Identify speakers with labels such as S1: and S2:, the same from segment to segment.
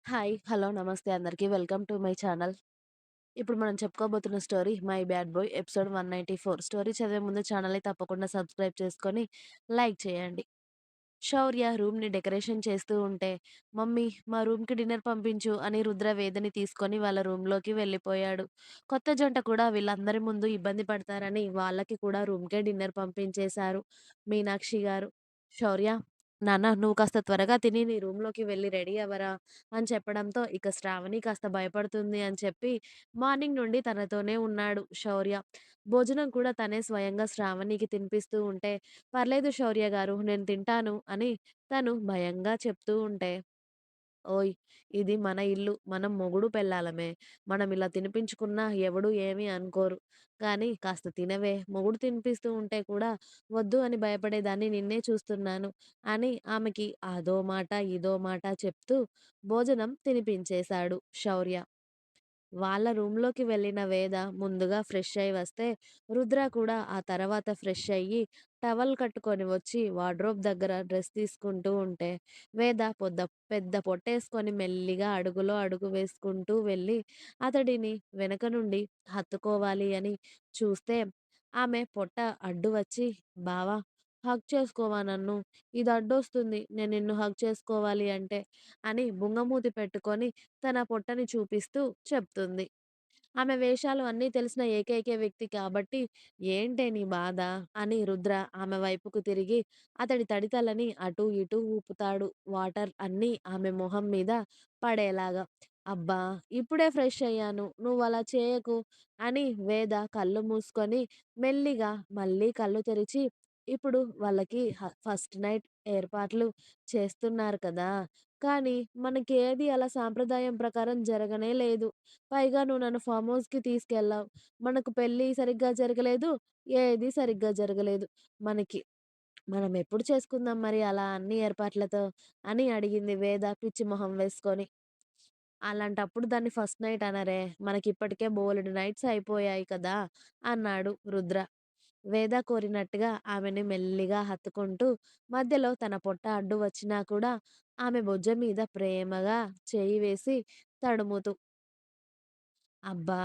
S1: Hi. Hello. నమస్తే అందరికి. Welcome to my channel. ఇప్పుడు మనం చెప్పుకోబోతున్న story 'my bad boy' episode 194. Story చదివే ముందు ఛానల్‌ని తప్పకుండా సబ్స్క్రైబ్ చేసుకొని లైక్ చేయండి. శౌర్య రూమ్‌ని డెకరేషన్ చేస్తూ ఉంటే, "మమ్మీ మా రూమ్‌కి డిన్నర్ పంపించు" అని రుద్ర వేదని తీసుకొని వాళ్ళ రూమ్‌లోకి వెళ్ళిపోయాడు. కొత్త జంట కూడా వీళ్ళందరి ముందు ఇబ్బంది పడతారని వాళ్ళకి కూడా రూమ్‌కే డిన్నర్ పంపించేశారు మీనాక్షి గారు. "శౌర్య, నాన్న నువ్వు కాస్త త్వరగా తిని నీ రూమ్‌లోకి వెళ్లి రెడీ అవ్వరా" అని చెప్పడంతో ఇక శ్రావణి కాస్త భయపడుతుంది అని చెప్పి మార్నింగ్ నుండి తనతోనే ఉన్నాడు శౌర్య. భోజనం కూడా తనే స్వయంగా శ్రావణికి తినిపిస్తూ ఉంటే, "పర్లేదు శౌర్య గారు నేను తింటాను" అని తను భయంగా చెప్తూ ఉంటే, "ఓయ్! ఇది మన ఇల్లు. మనం మొగుడు పెళ్ళాలమే. మనం ఇలా తినిపించుకున్నా ఎవడు ఏమి అనుకోరు. కానీ కాస్త తినవే. మొగుడు తినిపిస్తూ ఉంటే కూడా వద్దు అని భయపడేదాన్ని నిన్నే చూస్తున్నాను" అని ఆమెకి అదో మాట, ఇదో మాట చెప్తూ భోజనం తినిపించేశాడు శౌర్య. వాళ్ళ రూమ్‌లోకి వెళ్ళిన వేద ముందుగా ఫ్రెష్ అయ్యి వస్తే, రుద్ర కూడా ఆ తర్వాత ఫ్రెష్ అయ్యి టవల్ కట్టుకొని వచ్చి వార్డ్రోబ్ దగ్గర డ్రెస్ తీసుకుంటూ ఉంటే, వేద పెద్ద పొట్టేసుకొని మెల్లిగా అడుగులో అడుగు వేసుకుంటూ వెళ్ళి అతడిని వెనక నుండి హత్తుకోవాలి అని చూస్తే, ఆమె పొట్ట అడ్డు వచ్చి, "బావా హగ్ చేసుకోవా నన్ను? ఇది అడ్డొస్తుంది నేను నిన్ను హగ్ చేసుకోవాలి అంటే" అని బుంగమూతి పెట్టుకొని తన పొట్టని చూపిస్తూ చెప్తుంది. ఆమె వేషాలు అన్నీ తెలిసిన ఏకైక వ్యక్తి కాబట్టి, "ఏంటే నీ బాధ?" అని రుద్ర ఆమె వైపుకు తిరిగి అతడి తడితలని అటూ ఇటూ ఊపుతాడు. వాటర్ అన్నీ ఆమె మొహం మీద పడేలాగా. "అబ్బా! ఇప్పుడే ఫ్రెష్ అయ్యాను. నువ్వలా చేయకు" అని వేద కళ్ళు మూసుకొని మెల్లిగా మళ్ళీ కళ్ళు తెరిచి, ఇప్పుడు వాళ్ళకి ఫస్ట్ నైట్ ఏర్పాట్లు చేస్తున్నారు కదా! కానీ మనకేది అలా సాంప్రదాయం ప్రకారం జరగనే లేదు. పైగా నువ్వు నన్ను ఫార్మ్ హౌస్‌కి తీసుకెళ్ళావు. మనకు పెళ్లి సరిగ్గా జరగలేదు. ఏది సరిగ్గా జరగలేదు. మనకి మనం ఎప్పుడు చేసుకుందాం మరి అలా అన్ని ఏర్పాట్లతో అని అడిగింది వేద పిచ్చి మొహం వేసుకొని. అలాంటప్పుడు దాన్ని ఫస్ట్ నైట్ అనరే. మనకిప్పటికే బోలెడు నైట్స్ అయిపోయాయి కదా! అన్నాడు రుద్ర. వేద కోరినట్టుగా ఆమెని మెల్లిగా హత్తుకుంటూ మధ్యలో తన పొట్ట అడ్డు వచ్చినా కూడా ఆమె భుజం మీద ప్రేమగా చేయి వేసి తడుముతూ, "అబ్బా!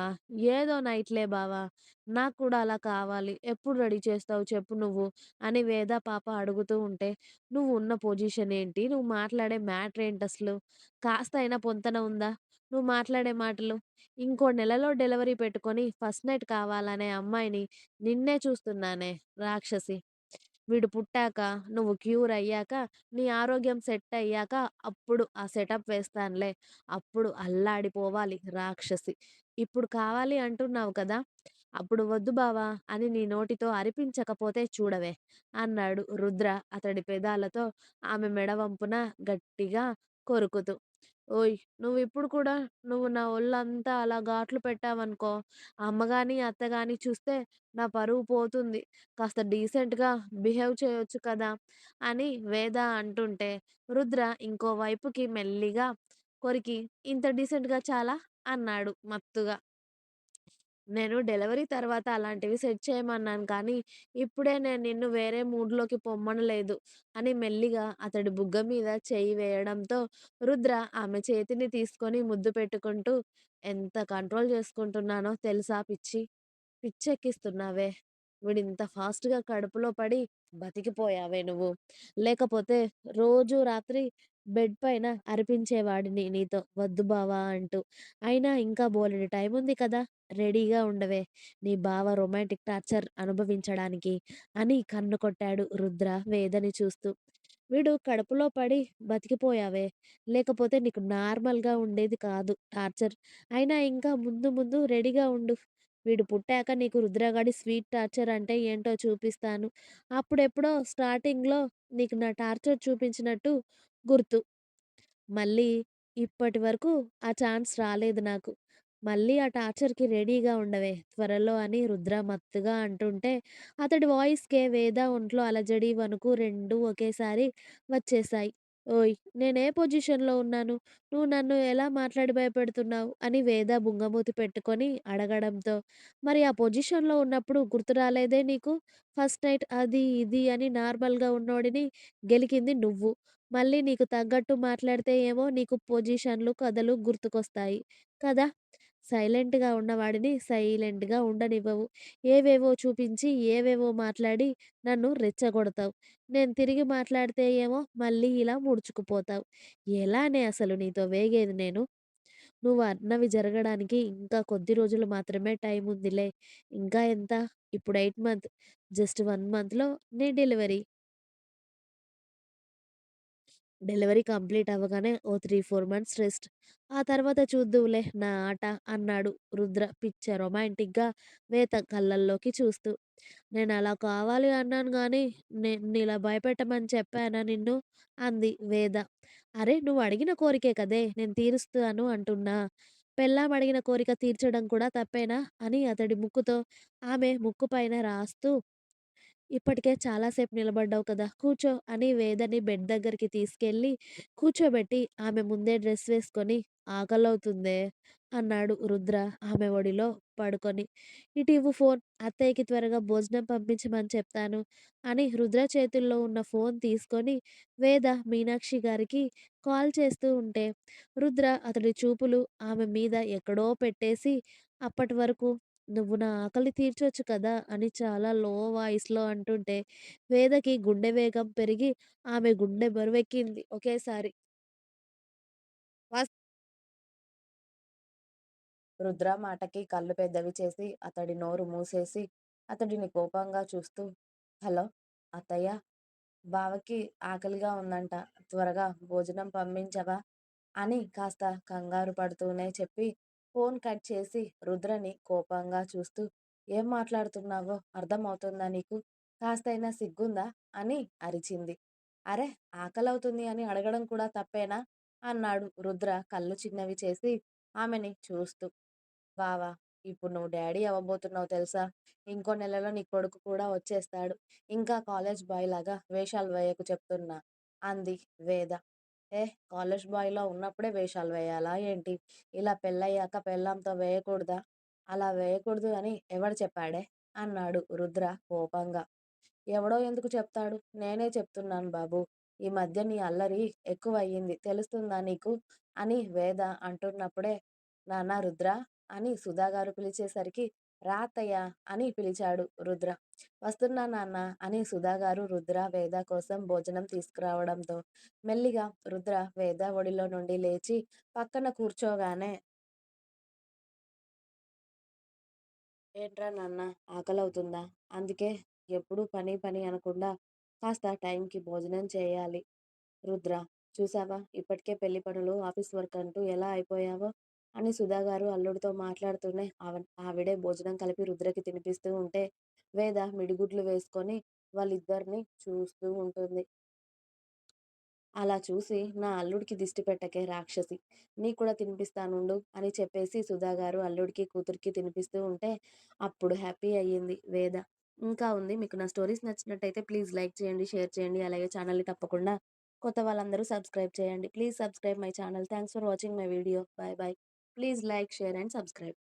S1: ఏదో నైట్‌లే బావ. నాకు కూడా అలా కావాలి. ఎప్పుడు రెడీ చేస్తావు చెప్పు నువ్వు" అని వేద పాప అడుగుతూ ఉంటే, "నువ్వు ఉన్న పొజిషన్ ఏంటి? నువ్వు మాట్లాడే మ్యాటర్ ఏంటసలు? కాస్త అయినా పొంతన ఉందా? నువ్వు మాట్లాడే మాటలు? ఇంకో నెలలో డెలివరీ పెట్టుకొని ఫస్ట్ నైట్ కావాలనే అమ్మాయిని నిన్నే చూస్తున్నానే రాక్షసి. వీడు పుట్టాక, నువ్వు క్యూర్ అయ్యాక, నీ ఆరోగ్యం సెట్ అయ్యాక అప్పుడు ఆ సెటప్ వేస్తానులే. అప్పుడు అల్లాడిపోవాలి రాక్షసి. ఇప్పుడు కావాలి అంటున్నావు కదా! అప్పుడు వద్దు బావ అని నీ నోటితో అరిపించకపోతే చూడవే" అన్నాడు రుద్ర అతడి పెదాలతో ఆమె మెడ వంపున గట్టిగా కొరుకుతూ. "ఓయ్! నువ్విప్పుడు కూడా నువ్వు నా ఒళ్ళంతా అలా ఘాట్లు పెట్టావనుకో, అమ్మ గాని, అత్త గాని చూస్తే నా పరువు పోతుంది. కాస్త డీసెంట్‌గా బిహేవ్ చేయొచ్చు కదా" అని వేద అంటుంటే, రుద్ర ఇంకో వైపుకి మెల్లిగా కొరికి, "ఇంత డీసెంట్‌గా చాలా" అన్నాడు మత్తుగా. "నేను డెలివరీ తర్వాత అలాంటివి సెట్ చేయమన్నాను కానీ, ఇప్పుడే నేను నిన్ను వేరే మూడ్‌లోకి పొమ్మనలేదు" అని మెల్లిగా అతడి బుగ్గ మీద చెయ్యి వేయడంతో, రుద్ర ఆమె చేతిని తీసుకొని ముద్దు పెట్టుకుంటూ, "ఎంత కంట్రోల్ చేసుకుంటున్నానో తెలుసా పిచ్చి? పిచ్చెక్కిస్తున్నావే. వీడింత ఫాస్ట్‌గా కడుపులో పడి బతికిపోయావే నువ్వు. లేకపోతే రోజు రాత్రి బెడ్ పైన అరిపించేవాడిని నీతో వద్దు బావా అంటూ. అయినా ఇంకా బోలెడు టైముంది కదా! రెడీగా ఉండవే. నీ బావ రొమాంటిక్ టార్చర్ అనుభవించడానికి" అని కన్ను కొట్టాడు రుద్ర వేదని చూస్తూ. "వీడు కడుపులో పడి బతికిపోయావే. లేకపోతే నీకు నార్మల్‌గా ఉండేది కాదు టార్చర్. అయినా ఇంకా ముందు ముందు రెడీగా ఉండు. వీడు పుట్టాక నీకు రుద్రగాడి స్వీట్ టార్చర్ అంటే ఏంటో చూపిస్తాను. అప్పుడెప్పుడో స్టార్టింగ్‌లో నీకు నా టార్చర్ చూపించినట్టు గుర్తు. మళ్ళీ ఇప్పటి వరకు ఆ ఛాన్స్ రాలేదు నాకు. మళ్ళీ ఆ టార్చర్‌కి రెడీగా ఉండవే త్వరలో" అని రుద్ర మత్తుగా అంటుంటే, అతడి వాయిస్‌కే వేద ఒంట్లో అలజడి, వణుకు రెండూ ఒకేసారి వచ్చేశాయి. "ఓయ్! నేనే పొజిషన్‌లో ఉన్నాను? నువ్వు నన్ను ఎలా మాట్లాడి భయపెడుతున్నావు" అని వేద బుంగమూతి పెట్టుకొని అడగడంతో, "మరి ఆ పొజిషన్‌లో ఉన్నప్పుడు గుర్తు రాలేదే నీకు? ఫస్ట్ నైట్ అది, ఇది అని నార్మల్‌గా ఉన్నోడిని గెలికింది నువ్వు. మళ్ళీ నీకు తగ్గట్టు మాట్లాడితే ఏమో నీకు పొజిషన్‌లు, కథలు గుర్తుకొస్తాయి. కదా! సైలెంట్‌గా ఉన్నవాడిని సైలెంట్‌గా ఉండనివ్వవు. ఏవేవో చూపించి, ఏవేవో మాట్లాడి నన్ను రెచ్చగొడతావు. నేను తిరిగి మాట్లాడితే ఏమో మళ్ళీ ఇలా ముడుచుకుపోతావు. ఎలానే అసలు నీతో వేగేది నేను? నువ్వు అన్నవి జరగడానికి ఇంకా కొద్ది రోజులు మాత్రమే టైం ఉందిలే. ఇంకా ఎంత? ఇప్పుడు 8 మంత్. జస్ట్ 1 మంత్‌లో నీ డెలివరీ. డెలివరీ కంప్లీట్ అవ్వగానే ఓ 3, 4 మంత్స్ రెస్ట్. ఆ తర్వాత చూద్దువులే నా ఆట అన్నాడు రుద్ర పిచ్చ రొమాంటిక్‌గా వేద కళ్ళల్లోకి చూస్తూ. నేనలా కావాలి అన్నాను గానీ, నిన్నిలా భయపెట్టమని చెప్పానా నిన్ను? అంది వేద. అరె! నువ్వు అడిగిన కోరికే కదే నేను తీరుస్తాను అంటున్నా. పెళ్ళాం అడిగిన కోరిక తీర్చడం కూడా తప్పేనా? అని అతడి ముక్కుతో ఆమె ముక్కు పైన రాస్తూ ఇప్పటికే చాలా సేపు నిలబడ్డావు కదా! కూర్చో అని వేదని బెడ్ దగ్గరికి తీసుకెళ్ళి కూర్చోబెట్టి ఆమె ముందే డ్రెస్ వేసుకొని ఆకలవుతుందే అన్నాడు రుద్ర ఆమె ఒడిలో పడుకొని. ఇటివ్వు ఫోన్ అత్తయ్యకి త్వరగా భోజనం పంపించమని చెప్తాను అని రుద్ర చేతుల్లో ఉన్న ఫోన్ తీసుకొని వేద మీనాక్షి గారికి కాల్ చేస్తూ ఉంటే రుద్ర అతడి చూపులు ఆమె మీద ఎక్కడో పెట్టేసి అప్పటి వరకు "నువ్వు నా ఆకలి తీర్చొచ్చు కదా!" అని చాలా లో వాయిస్‌లో అంటుంటే, వేదకి గుండె వేగం పెరిగి, ఆమె గుండె బరువెక్కింది ఒకేసారి. వస్ రుద్ర మాటకి కళ్ళు పెద్దవి చేసి, అతడి నోరు మూసేసి, అతడిని కోపంగా చూస్తూ, "హలో! అత్తయ్య, బావకి ఆకలిగా ఉందంట. త్వరగా భోజనం పంపించవా?" అని కాస్త కంగారు పడుతూనే చెప్పి, ఫోన్ కట్ చేసి రుద్రని కోపంగా చూస్తూ, "ఏం మాట్లాడుతున్నావో అర్థమవుతుందా నీకు? కాస్తైనా సిగ్గుందా?" అని అరిచింది. "అరె! ఆకలవుతుంది అని అడగడం కూడా తప్పేనా?" అన్నాడు రుద్ర కళ్ళు చిన్నవి చేసి ఆమెని చూస్తూ. బావా! ఇప్పుడు నువ్వు డ్యాడీ అవ్వబోతున్నావు తెలుసా? ఇంకో నెలలో నీ కొడుకు కూడా వచ్చేస్తాడు. ఇంకా కాలేజ్ బాయ్ లాగా వేషాలు వేయకు చెప్తున్నా అంది వేద. ఏ కాలేజ్ బాయ్‌లా ఉన్నప్పుడే వేషాలు వేయాలా ఏంటి? ఇలా పెళ్ళయ్యాక పెళ్ళాంతో వేయకూడదా? అలా వేయకూడదు అని ఎవడు చెప్పాడే? అన్నాడు రుద్ర కోపంగా. ఎవడో ఎందుకు చెప్తాడు? నేనే చెప్తున్నాను బాబు. ఈ మధ్య నీ అల్లరి ఎక్కువయ్యింది తెలుస్తుందా నీకు? అని వేద అంటున్నప్పుడే నాన్న రుద్ర అని సుధాగారు పిలిచేసరికి రా అత్తయ్య అని పిలిచాడు రుద్ర. వస్తున్నా నాన్న అని సుధాగారు రుద్ర, వేద కోసం భోజనం తీసుకురావడంతో మెల్లిగా రుద్ర వేద ఒడిలో నుండి లేచి పక్కన కూర్చోగానే ఏంట్రా నాన్న ఆకలవుతుందా? అందుకే ఎప్పుడూ పని పని అనకుండా కాస్త టైంకి భోజనం చేయాలి. రుద్ర చూసావా ఇప్పటికే పెళ్లి పనులు, ఆఫీస్ వర్క్ అంటూ ఎలా అయిపోయావో అని సుధాగారు అల్లుడితో మాట్లాడుతూనే ఆవిడే భోజనం కలిపి రుద్రకి తినిపిస్తూ ఉంటే వేద మిడిగుడ్లు వేసుకొని వాళ్ళిద్దరిని చూస్తూ ఉంటుంది. అలా చూసి నా అల్లుడికి దిష్టి పెట్టకే రాక్షసి. నీకు కూడా తినిపిస్తానుండు అని చెప్పేసి సుధాగారు అల్లుడికి, కూతురికి తినిపిస్తూ ఉంటే అప్పుడు హ్యాపీ అయ్యింది వేద. ఇంకా ఉంది. మీకు నా స్టోరీస్ నచ్చినట్టయితే ప్లీజ్ లైక్ చేయండి, షేర్ చేయండి. అలాగే ఛానల్‌ని తప్పకుండా కొత్త వాళ్ళందరూ సబ్స్క్రైబ్ చేయండి. Please subscribe my channel. Thanks for watching my video. By by. Please like, share and subscribe.